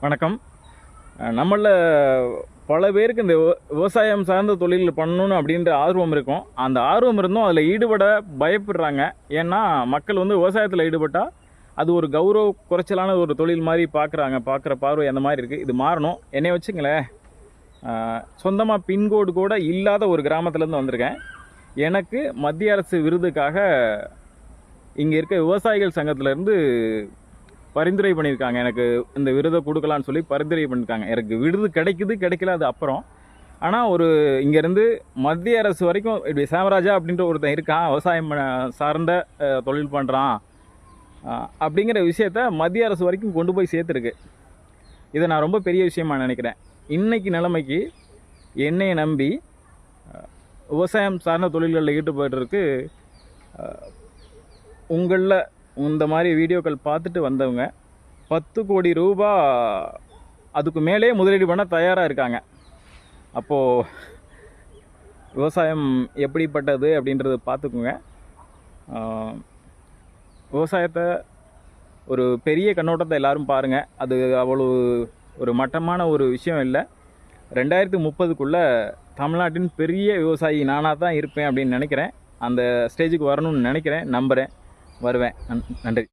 வணக்கம். நம்மள பல பேருக்கு இந்த விவசாயம் சார்ந்த தொழில் பண்ணணும் அப்படின்ற ஆர்வம் இருக்கும். அந்த ஆர்வம் இருந்தும் அதில் ஈடுபட பயப்படுறாங்க. ஏன்னா மக்கள் வந்து விவசாயத்தில் ஈடுபட்டால் அது ஒரு கௌரவ குறைச்சலான ஒரு தொழில் மாதிரி பார்க்குற பார்வை அந்த மாதிரி இருக்குது. இது மாறணும். என்னை வச்சுங்களேன், சொந்தமாக பின்கோடு கூட இல்லாத ஒரு கிராமத்துலேருந்து வந்திருக்கேன். எனக்கு மத்திய அரசு விருதுக்காக இங்கே இருக்க விவசாயிகள் சங்கத்திலேருந்து பரிந்துரை பண்ணியிருக்காங்க. எனக்கு இந்த விருதை கொடுக்கலான்னு சொல்லி பரிந்துரை பண்ணியிருக்காங்க. எனக்கு விருது கிடைக்கல, அது அப்புறம். ஆனால் இங்கேருந்து மத்திய அரசு வரைக்கும் இப்படி சாமராஜா அப்படின்ற ஒருத்தன் இருக்கான், விவசாயம் சார்ந்த தொழில் பண்ணுறான் அப்படிங்கிற விஷயத்த மத்திய அரசு வரைக்கும் கொண்டு போய் சேர்த்துருக்கு. இதை நான் ரொம்ப பெரிய விஷயமாக நினைக்கிறேன். இன்றைக்கி நிலைமைக்கு என்னையை நம்பி விவசாயம் சார்ந்த தொழில்களில் ஈடுபடுறதுக்கு உங்களில் இந்த மாதிரி வீடியோக்கள் பார்த்துட்டு வந்தவங்க 10 கோடி ரூபா அதுக்கு மேலே முதலீடு பண்ண தயாராக இருக்காங்க. அப்போது விவசாயம் எப்படிப்பட்டது அப்படின்றத பார்த்துக்குங்க. விவசாயத்தை ஒரு பெரிய கண்ணோட்டத்தை எல்லோரும் பாருங்கள். அது அவ்வளோ ஒரு மட்டமான ஒரு விஷயம் இல்லை. 2030க்குள்ளே தமிழ்நாட்டின் பெரிய விவசாயி நானாக தான் இருப்பேன் அப்படின்னு நினைக்கிறேன். அந்த ஸ்டேஜுக்கு வரணும்னு நினைக்கிறேன், நம்புகிறேன், வருவேன். நன்றி.